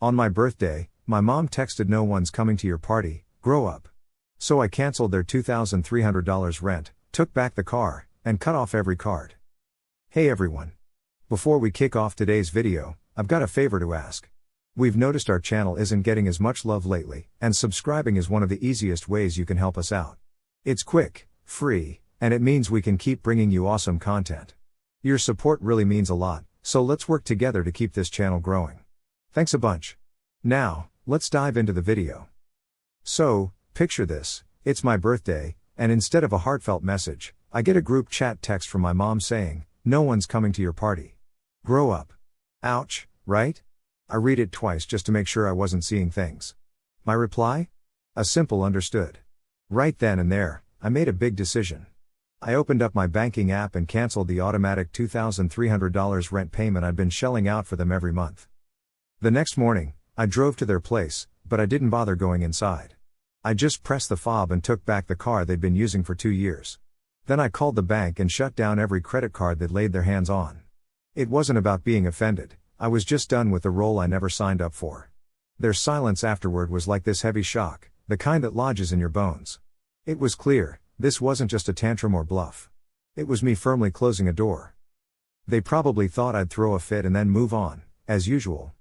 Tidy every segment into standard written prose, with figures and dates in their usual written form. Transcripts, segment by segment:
On my birthday, my mom texted no one's coming to your party, grow up. So I canceled their $2,300 rent, took back the car, and cut off every card. Hey everyone. Before we kick off today's video, I've got a favor to ask. We've noticed our channel isn't getting as much love lately, and subscribing is one of the easiest ways you can help us out. It's quick, free, and it means we can keep bringing you awesome content. Your support really means a lot, so let's work together to keep this channel growing. Thanks a bunch. Now, let's dive into the video. So, picture this, it's my birthday, and instead of a heartfelt message, I get a group chat text from my mom saying, no one's coming to your party. Grow up. Ouch, right? I read it twice just to make sure I wasn't seeing things. My reply? A simple understood. Right then and there, I made a big decision. I opened up my banking app and canceled the automatic $2,300 rent payment I'd been shelling out for them every month. The next morning, I drove to their place, but I didn't bother going inside. I just pressed the fob and took back the car they'd been using for 2 years. Then I called the bank and shut down every credit card they'd laid their hands on. It wasn't about being offended, I was just done with the role I never signed up for. Their silence afterward was like this heavy shock, the kind that lodges in your bones. It was clear, this wasn't just a tantrum or bluff. It was me firmly closing a door. They probably thought I'd throw a fit and then move on, as usual.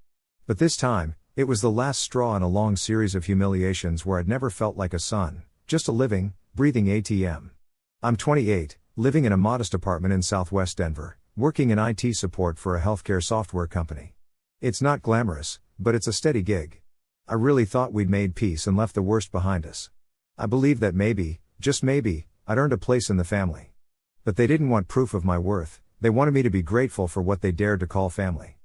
But this time, it was the last straw in a long series of humiliations where I'd never felt like a son, just a living, breathing ATM. I'm 28, living in a modest apartment in Southwest Denver, working in IT support for a healthcare software company. It's not glamorous, but it's a steady gig. I really thought we'd made peace and left the worst behind us. I believed that maybe, just maybe, I'd earned a place in the family. But they didn't want proof of my worth, they wanted me to be grateful for what they dared to call family.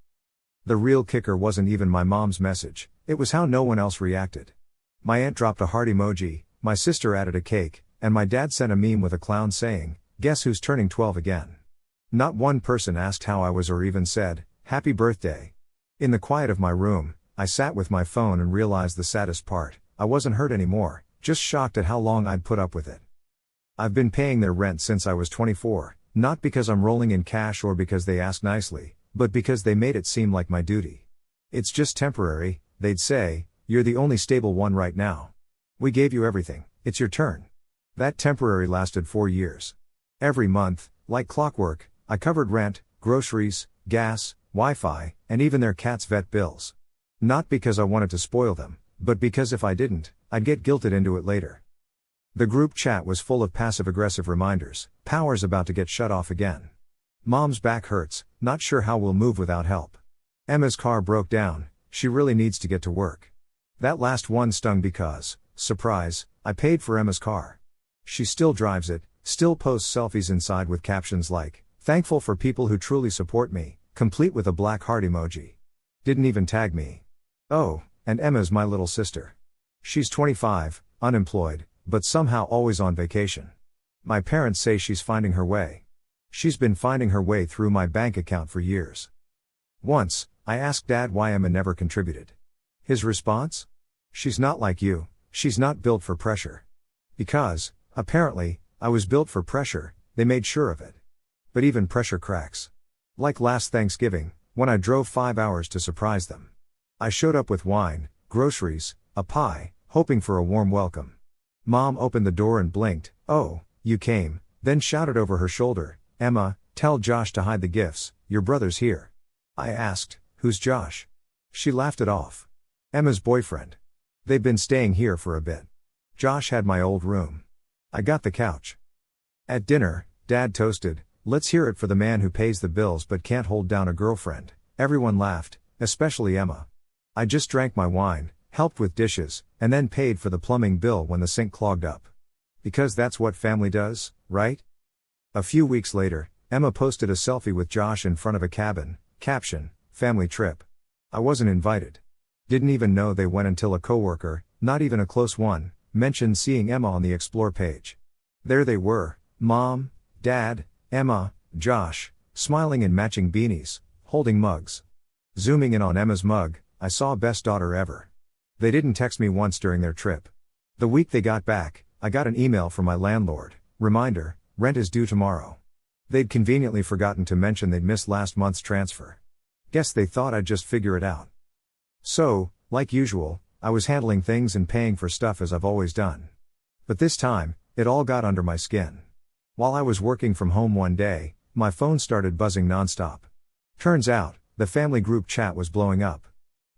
The real kicker wasn't even my mom's message, it was how no one else reacted. My aunt dropped a heart emoji, my sister added a cake, and my dad sent a meme with a clown saying, "Guess who's turning 12 again?" Not one person asked how I was or even said, "Happy birthday." In the quiet of my room, I sat with my phone and realized the saddest part, I wasn't hurt anymore, just shocked at how long I'd put up with it. I've been paying their rent since I was 24, not because I'm rolling in cash or because they asked nicely, but because they made it seem like my duty. It's just temporary, they'd say, you're the only stable one right now. We gave you everything, it's your turn. That temporary lasted 4 years. Every month, like clockwork, I covered rent, groceries, gas, Wi-Fi, and even their cat's vet bills. Not because I wanted to spoil them, but because if I didn't, I'd get guilted into it later. The group chat was full of passive-aggressive reminders, power's about to get shut off again. Mom's back hurts, not sure how we'll move without help. Emma's car broke down, she really needs to get to work. That last one stung because, surprise, I paid for Emma's car. She still drives it, still posts selfies inside with captions like, "Thankful for people who truly support me," complete with a black heart emoji. Didn't even tag me. Oh, and Emma's my little sister. She's 25, unemployed, but somehow always on vacation. My parents say she's finding her way. She's been finding her way through my bank account for years. Once, I asked Dad why Emma never contributed. His response? She's not like you, she's not built for pressure. Because, apparently, I was built for pressure, they made sure of it. But even pressure cracks. Like last Thanksgiving, when I drove 5 hours to surprise them. I showed up with wine, groceries, a pie, hoping for a warm welcome. Mom opened the door and blinked, "Oh, you came," then shouted over her shoulder, "Emma, tell Josh to hide the gifts, your brother's here." I asked, "Who's Josh?" She laughed it off. "Emma's boyfriend. They've been staying here for a bit." Josh had my old room. I got the couch. At dinner, Dad toasted, "Let's hear it for the man who pays the bills but can't hold down a girlfriend." Everyone laughed, especially Emma. I just drank my wine, helped with dishes, and then paid for the plumbing bill when the sink clogged up. Because that's what family does, right? A few weeks later, Emma posted a selfie with Josh in front of a cabin, caption, "Family trip." I wasn't invited. Didn't even know they went until a coworker, not even a close one, mentioned seeing Emma on the Explore page. There they were, Mom, Dad, Emma, Josh, smiling in matching beanies, holding mugs. Zooming in on Emma's mug, I saw best daughter ever. They didn't text me once during their trip. The week they got back, I got an email from my landlord, reminder, rent is due tomorrow. They'd conveniently forgotten to mention they'd missed last month's transfer. Guess they thought I'd just figure it out. So, like usual, I was handling things and paying for stuff as I've always done. But this time, it all got under my skin. While I was working from home one day, my phone started buzzing nonstop. Turns out, the family group chat was blowing up.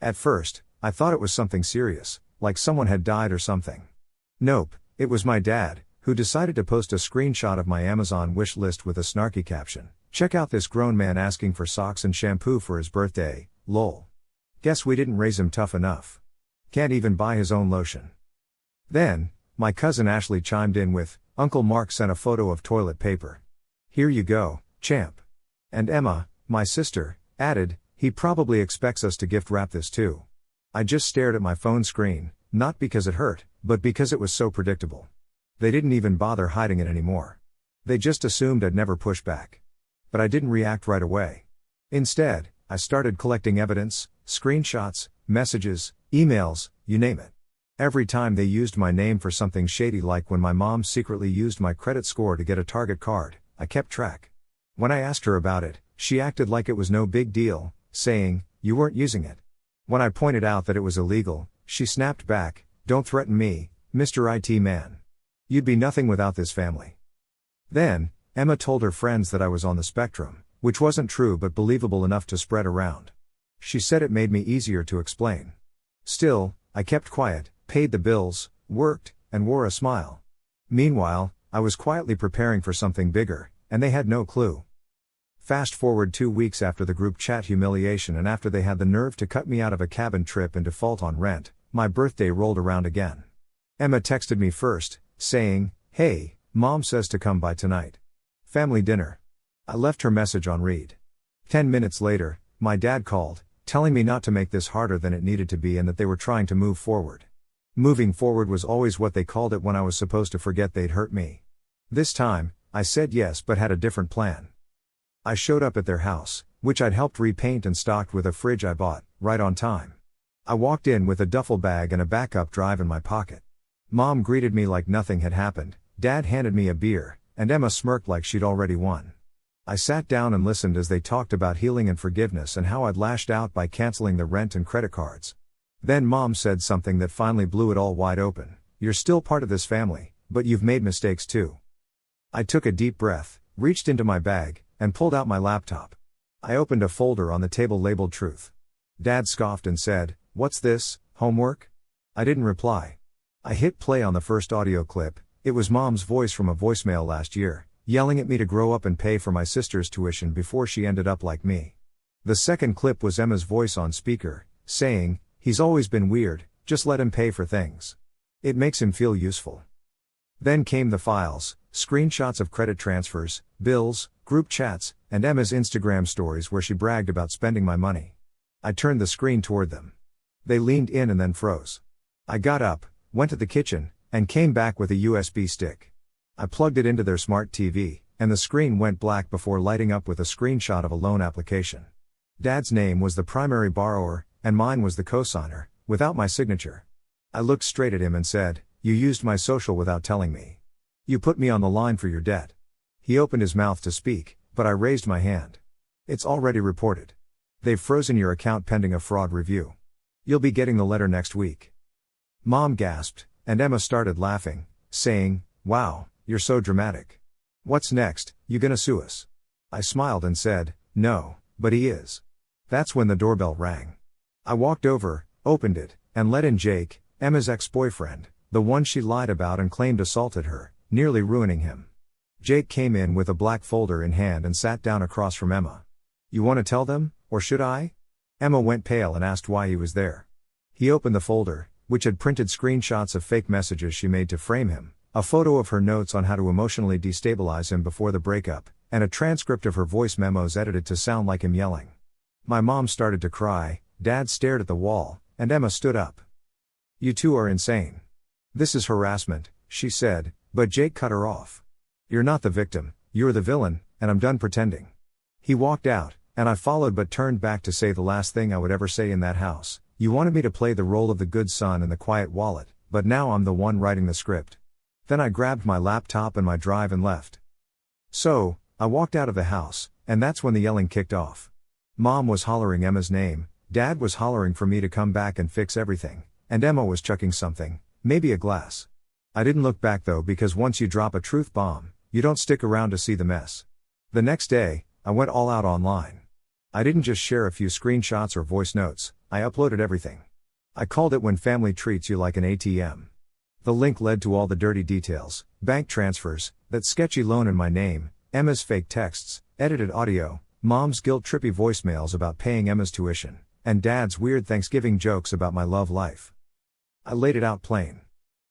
At first, I thought it was something serious, like someone had died or something. Nope, it was my dad, who decided to post a screenshot of my Amazon wish list with a snarky caption. Check out this grown man asking for socks and shampoo for his birthday, lol. Guess we didn't raise him tough enough. Can't even buy his own lotion. Then, my cousin Ashley chimed in with, Uncle Mark sent a photo of toilet paper. Here you go, champ. And Emma, my sister, added, he probably expects us to gift wrap this too. I just stared at my phone screen, not because it hurt, but because it was so predictable. They didn't even bother hiding it anymore. They just assumed I'd never push back. But I didn't react right away. Instead, I started collecting evidence, screenshots, messages, emails, you name it. Every time they used my name for something shady, like when my mom secretly used my credit score to get a Target card, I kept track. When I asked her about it, she acted like it was no big deal, saying, you weren't using it. When I pointed out that it was illegal, she snapped back, don't threaten me, Mr. IT man. You'd be nothing without this family. Then, Emma told her friends that I was on the spectrum, which wasn't true but believable enough to spread around. She said it made me easier to explain. Still, I kept quiet, paid the bills, worked, and wore a smile. Meanwhile, I was quietly preparing for something bigger, and they had no clue. Fast forward 2 weeks after the group chat humiliation and after they had the nerve to cut me out of a cabin trip and default on rent, my birthday rolled around again. Emma texted me first, saying, hey, Mom says to come by tonight. Family dinner. I left her message on read. 10 minutes later, my dad called, telling me not to make this harder than it needed to be and that they were trying to move forward. Moving forward was always what they called it when I was supposed to forget they'd hurt me. This time, I said yes but had a different plan. I showed up at their house, which I'd helped repaint and stocked with a fridge I bought, right on time. I walked in with a duffel bag and a backup drive in my pocket. Mom greeted me like nothing had happened, Dad handed me a beer, and Emma smirked like she'd already won. I sat down and listened as they talked about healing and forgiveness and how I'd lashed out by canceling the rent and credit cards. Then Mom said something that finally blew it all wide open. You're still part of this family, but you've made mistakes too. I took a deep breath, reached into my bag, and pulled out my laptop. I opened a folder on the table labeled Truth. Dad scoffed and said, what's this, homework? I didn't reply. I hit play on the first audio clip. It was Mom's voice from a voicemail last year, yelling at me to grow up and pay for my sister's tuition before she ended up like me. The second clip was Emma's voice on speaker, saying, he's always been weird, just let him pay for things. It makes him feel useful. Then came the files, screenshots of credit transfers, bills, group chats, and Emma's Instagram stories where she bragged about spending my money. I turned the screen toward them. They leaned in and then froze. I got up, went to the kitchen, and came back with a USB stick. I plugged it into their smart TV, and the screen went black before lighting up with a screenshot of a loan application. Dad's name was the primary borrower, and mine was the cosigner, without my signature. I looked straight at him and said, you used my social without telling me. You put me on the line for your debt. He opened his mouth to speak, but I raised my hand. It's already reported. They've frozen your account pending a fraud review. You'll be getting the letter next week. Mom gasped, and Emma started laughing, saying, wow, you're so dramatic. What's next, you gonna sue us? I smiled and said, no, but he is. That's when the doorbell rang. I walked over, opened it, and let in Jake, Emma's ex-boyfriend, the one she lied about and claimed assaulted her, nearly ruining him. Jake came in with a black folder in hand and sat down across from Emma. You want to tell them, or should I? Emma went pale and asked why he was there. He opened the folder, which had printed screenshots of fake messages she made to frame him, a photo of her notes on how to emotionally destabilize him before the breakup, and a transcript of her voice memos edited to sound like him yelling. My mom started to cry, Dad stared at the wall, and Emma stood up. You two are insane. This is harassment, she said, but Jake cut her off. You're not the victim, you're the villain, and I'm done pretending. He walked out, and I followed but turned back to say the last thing I would ever say in that house. You wanted me to play the role of the good son and the quiet wallet, but now I'm the one writing the script. Then I grabbed my laptop and my drive and left. So, I walked out of the house, and that's when the yelling kicked off. Mom was hollering Emma's name, Dad was hollering for me to come back and fix everything, and Emma was chucking something, maybe a glass. I didn't look back though, because once you drop a truth bomb, you don't stick around to see the mess. The next day, I went all out online. I didn't just share a few screenshots or voice notes, I uploaded everything. I called it When Family Treats You Like an ATM. The link led to all the dirty details: bank transfers, that sketchy loan in my name, Emma's fake texts, edited audio, Mom's guilt-trippy voicemails about paying Emma's tuition, and Dad's weird Thanksgiving jokes about my love life. I laid it out plain.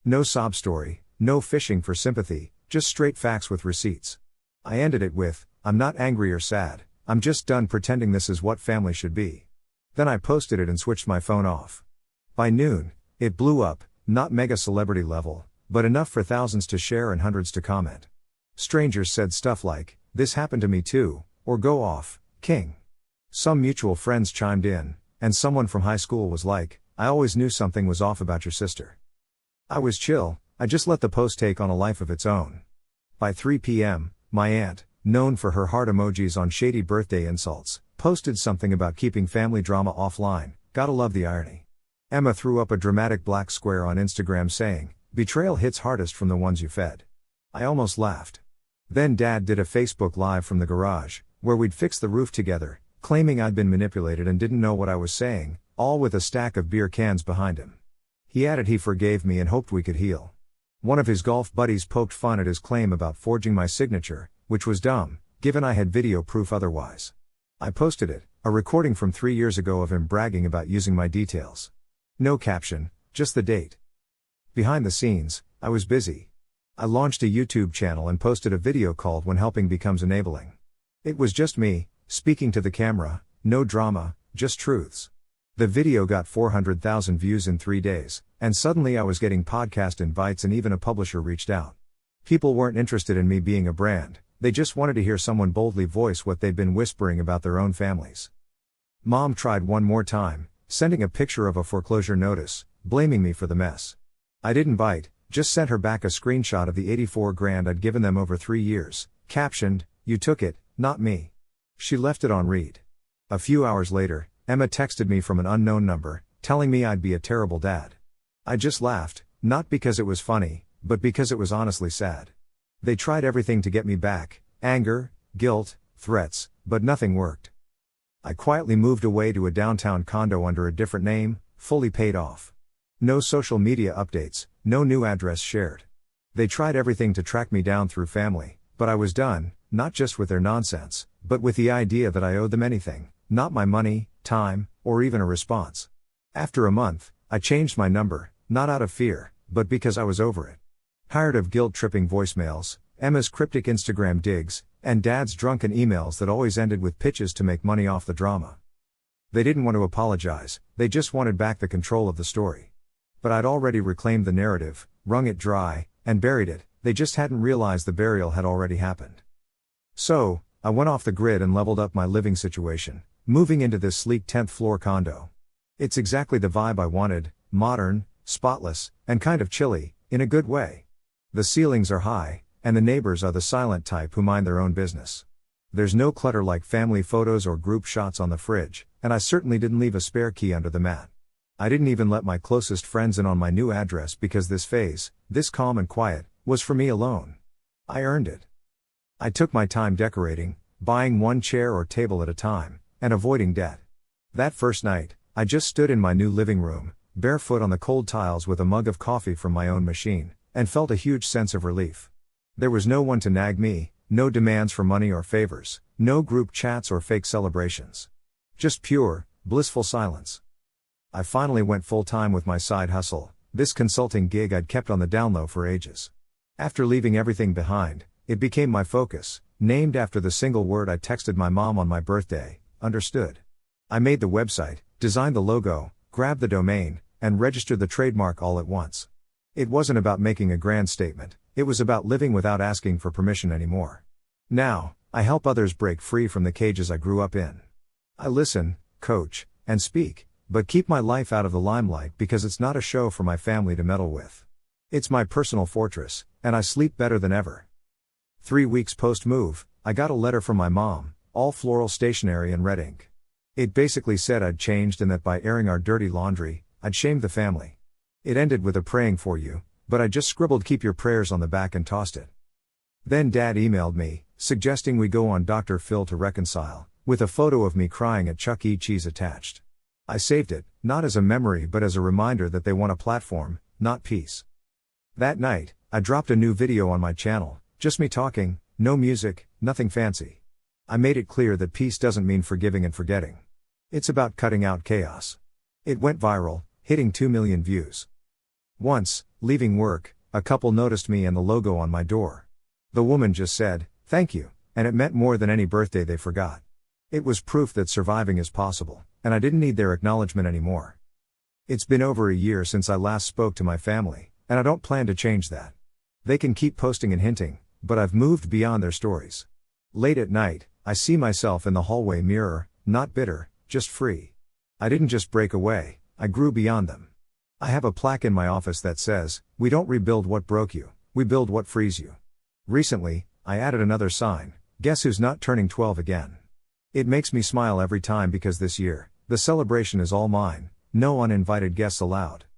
No sob story, no fishing for sympathy, just straight facts with receipts. I ended it with, "I'm not angry or sad, I'm just done pretending this is what family should be." Then I posted it and switched my phone off. By noon, it blew up, not mega celebrity level, but enough for thousands to share and hundreds to comment. Strangers said stuff like, "This happened to me too," or "Go off, King." Some mutual friends chimed in, and someone from high school was like, "I always knew something was off about your sister." I was chill, I just let the post take on a life of its own. By 3 p.m., my aunt, known for her heart emojis on shady birthday insults, posted something about keeping family drama offline. Gotta love the irony. Emma threw up a dramatic black square on Instagram saying, "Betrayal hits hardest from the ones you fed." I almost laughed. Then Dad did a Facebook Live from the garage, where we'd fixed the roof together, claiming I'd been manipulated and didn't know what I was saying, all with a stack of beer cans behind him. He added he forgave me and hoped we could heal. One of his golf buddies poked fun at his claim about forging my signature, which was dumb, given I had video proof otherwise. I posted it, a recording from 3 years ago of him bragging about using my details. No caption, just the date. Behind the scenes, I was busy. I launched a YouTube channel and posted a video called When Helping Becomes Enabling. It was just me, speaking to the camera, no drama, just truths. The video got 400,000 views in 3 days, and suddenly I was getting podcast invites and even a publisher reached out. People weren't interested in me being a brand, they just wanted to hear someone boldly voice what they'd been whispering about their own families. Mom tried one more time, sending a picture of a foreclosure notice, blaming me for the mess. I didn't bite, just sent her back a screenshot of the 84 grand I'd given them over 3 years, captioned, "You took it, not me." She left it on read. A few hours later, Emma texted me from an unknown number, telling me I'd be a terrible dad. I just laughed, not because it was funny, but because it was honestly sad. They tried everything to get me back, anger, guilt, threats, but nothing worked. I quietly moved away to a downtown condo under a different name, fully paid off. No social media updates, no new address shared. They tried everything to track me down through family, but I was done, not just with their nonsense, but with the idea that I owed them anything, not my money, time, or even a response. After a month, I changed my number, not out of fear, but because I was over it. Tired of guilt-tripping voicemails, Emma's cryptic Instagram digs, and Dad's drunken emails that always ended with pitches to make money off the drama. They didn't want to apologize, they just wanted back the control of the story. But I'd already reclaimed the narrative, wrung it dry, and buried it, they just hadn't realized the burial had already happened. So, I went off the grid and leveled up my living situation, moving into this sleek 10th floor condo. It's exactly the vibe I wanted, modern, spotless, and kind of chilly, in a good way. The ceilings are high, and the neighbors are the silent type who mind their own business. There's no clutter like family photos or group shots on the fridge, and I certainly didn't leave a spare key under the mat. I didn't even let my closest friends in on my new address because this phase, this calm and quiet, was for me alone. I earned it. I took my time decorating, buying one chair or table at a time, and avoiding debt. That first night, I just stood in my new living room, barefoot on the cold tiles with a mug of coffee from my own machine, and felt a huge sense of relief. There was no one to nag me, no demands for money or favors, no group chats or fake celebrations. Just pure, blissful silence. I finally went full-time with my side hustle, this consulting gig I'd kept on the down low for ages. After leaving everything behind, it became my focus, named after the single word I texted my mom on my birthday, understood. I made the website, designed the logo, grabbed the domain, and registered the trademark all at once. It wasn't about making a grand statement, it was about living without asking for permission anymore. Now, I help others break free from the cages I grew up in. I listen, coach, and speak, but keep my life out of the limelight because it's not a show for my family to meddle with. It's my personal fortress, and I sleep better than ever. 3 weeks post-move, I got a letter from my mom, all floral stationery and red ink. It basically said I'd changed and that by airing our dirty laundry, I'd shamed the family. It ended with a praying for you, but I just scribbled keep your prayers on the back and tossed it. Then Dad emailed me, suggesting we go on Dr. Phil to reconcile, with a photo of me crying at Chuck E. Cheese attached. I saved it, not as a memory but as a reminder that they want a platform, not peace. That night, I dropped a new video on my channel, just me talking, no music, nothing fancy. I made it clear that peace doesn't mean forgiving and forgetting. It's about cutting out chaos. It went viral, hitting 2 million views. Once, leaving work, a couple noticed me and the logo on my door. The woman just said, "Thank you," and it meant more than any birthday they forgot. It was proof that surviving is possible, and I didn't need their acknowledgement anymore. It's been over a year since I last spoke to my family, and I don't plan to change that. They can keep posting and hinting, but I've moved beyond their stories. Late at night, I see myself in the hallway mirror, not bitter, just free. I didn't just break away, I grew beyond them. I have a plaque in my office that says, "We don't rebuild what broke you, we build what frees you." Recently, I added another sign, "Guess who's not turning 12 again?" It makes me smile every time because this year, the celebration is all mine, no uninvited guests allowed.